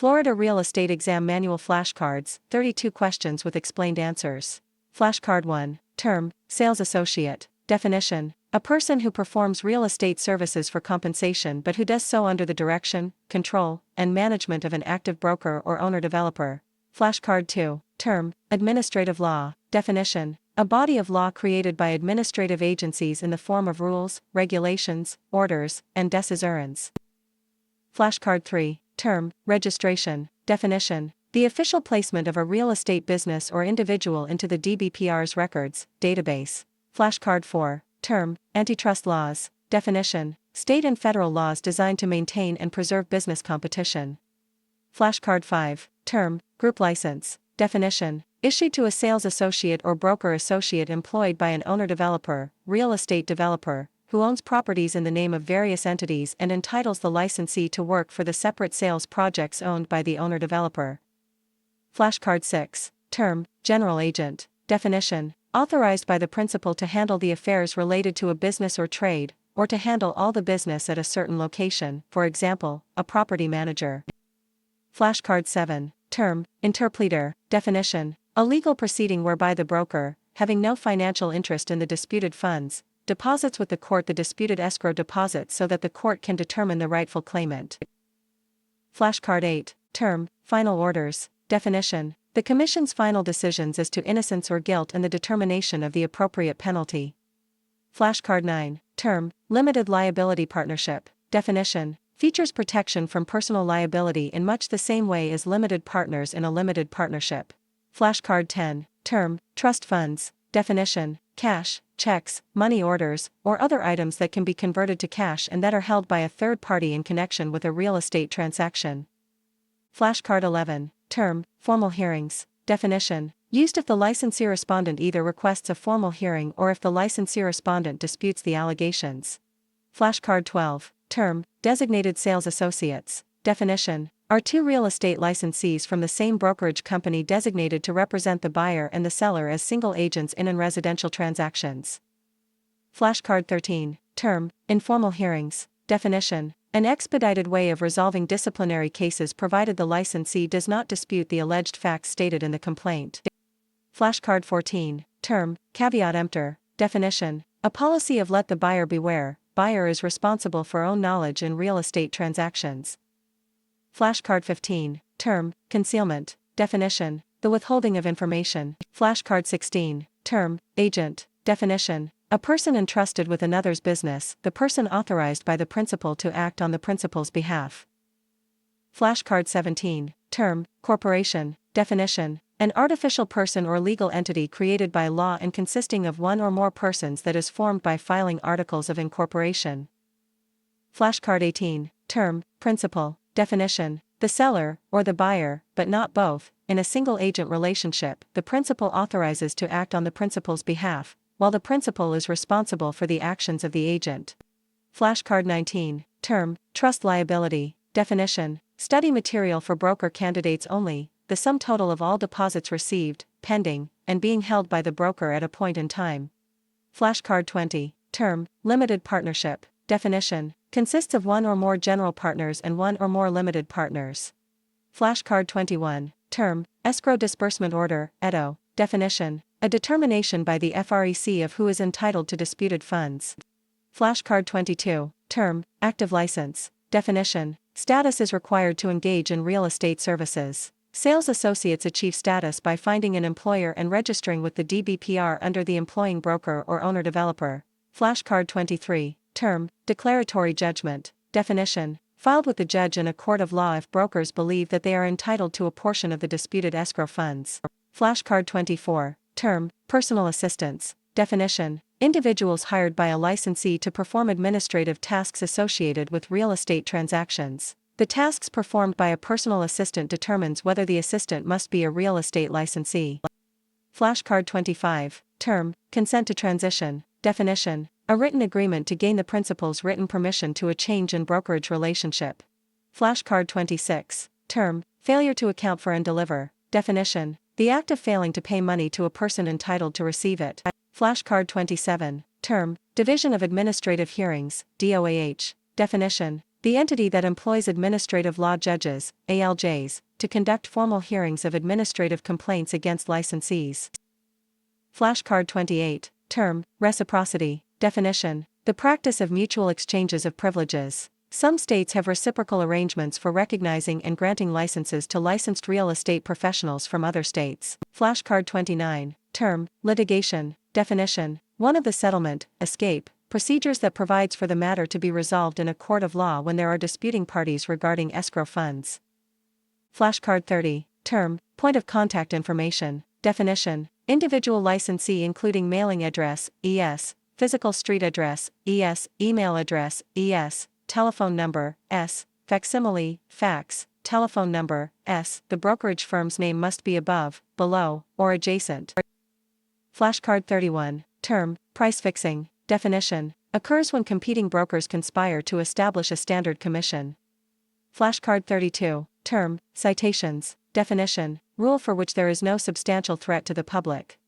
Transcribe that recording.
Florida Real Estate Exam Manual Flashcards, 32 questions with explained answers. Flashcard 1. Term, sales associate. Definition: a person who performs real estate services for compensation but who does so under the direction, control, and management of an active broker or owner-developer. Flashcard 2. Term, administrative law. Definition: a body of law created by administrative agencies in the form of rules, regulations, orders, and decisions. Flashcard 3. Term, registration. Definition: the official placement of a real estate business or individual into the DBPR's records, database. Flashcard 4. Term, antitrust laws. Definition: state and federal laws designed to maintain and preserve business competition. Flashcard 5. Term, group license. Definition: issued to a sales associate or broker associate employed by an owner-developer, real estate developer, who owns properties in the name of various entities and entitles the licensee to work for the separate sales projects owned by the owner-developer. Flashcard 6. Term, general agent. Definition: authorized by the principal to handle the affairs related to a business or trade, or to handle all the business at a certain location, for example, a property manager. Flashcard 7. Term, interpleader. Definition: a legal proceeding whereby the broker, having no financial interest in the disputed funds, deposits with the court the disputed escrow deposit so that the court can determine the rightful claimant. Flashcard 8. Term, final orders. Definition: the Commission's final decisions as to innocence or guilt and the determination of the appropriate penalty. Flashcard 9. Term, limited liability partnership. Definition: features protection from personal liability in much the same way as limited partners in a limited partnership. Flashcard 10. Term, trust funds. Definition: cash, checks, money orders, or other items that can be converted to cash and that are held by a third party in connection with a real estate transaction. Flashcard 11. Term, formal hearings. Definition: used if the licensee respondent either requests a formal hearing or if the licensee respondent disputes the allegations. Flashcard 12. Term, designated sales associates. Definition: are two real estate licensees from the same brokerage company designated to represent the buyer and the seller as single agents in residential transactions. Flashcard 13. Term, informal hearings. Definition: an expedited way of resolving disciplinary cases provided the licensee does not dispute the alleged facts stated in the complaint. Flashcard 14. Term, caveat emptor. Definition: a policy of let the buyer beware, buyer is responsible for own knowledge in real estate transactions. Flashcard 15. Term, concealment. Definition: the withholding of information. Flashcard 16. Term, agent. Definition: a person entrusted with another's business, the person authorized by the principal to act on the principal's behalf. Flashcard 17. Term, corporation. Definition: an artificial person or legal entity created by law and consisting of one or more persons that is formed by filing articles of incorporation. Flashcard 18. Term, principal. Definition: the seller, or the buyer, but not both, in a single agent relationship, the principal authorizes to act on the principal's behalf, while the principal is responsible for the actions of the agent. Flashcard 19. Term, trust liability. Definition: study material for broker candidates only, the sum total of all deposits received, pending, and being held by the broker at a point in time. Flashcard 20. Term, limited partnership. Definition: consists of one or more general partners and one or more limited partners. Flashcard 21. Term, escrow disbursement order, EDO. Definition: a determination by the FREC of who is entitled to disputed funds. Flashcard 22. Term, active license. Definition: status is required to engage in real estate services. Sales associates achieve status by finding an employer and registering with the DBPR under the employing broker or owner-developer. Flashcard 23. Term, declaratory judgment. Definition: filed with the judge in a court of law if brokers believe that they are entitled to a portion of the disputed escrow funds. Flashcard 24. Term, personal assistance. Definition: individuals hired by a licensee to perform administrative tasks associated with real estate transactions. The tasks performed by a personal assistant determines whether the assistant must be a real estate licensee. Flashcard 25. Term, consent to transition. Definition: a written agreement to gain the principal's written permission to a change in brokerage relationship. Flashcard 26. Term, failure to account for and deliver. Definition: the act of failing to pay money to a person entitled to receive it. Flashcard 27. Term, division of administrative hearings, DOAH. Definition: The entity that employs administrative law judges, ALJs, to conduct formal hearings of administrative complaints against licensees. Flashcard 28, term, reciprocity, definition, the practice of mutual exchanges of privileges. Some states have reciprocal arrangements for recognizing and granting licenses to licensed real estate professionals from other states. Flashcard 29, term, litigation, definition, one of the settlement, escape, procedures that provides for the matter to be resolved in a court of law when there are disputing parties regarding escrow funds. Flashcard 30, term, point of contact information, definition, individual licensee including mailing address, ES, physical street address, ES, email address, ES, telephone number, S, facsimile, fax, telephone number, S. The brokerage firm's name must be above, below, or adjacent. Flashcard 31, term, price fixing, definition, occurs when competing brokers conspire to establish a standard commission. Flashcard 32, term, citations, definition, rule for which there is no substantial threat to the public.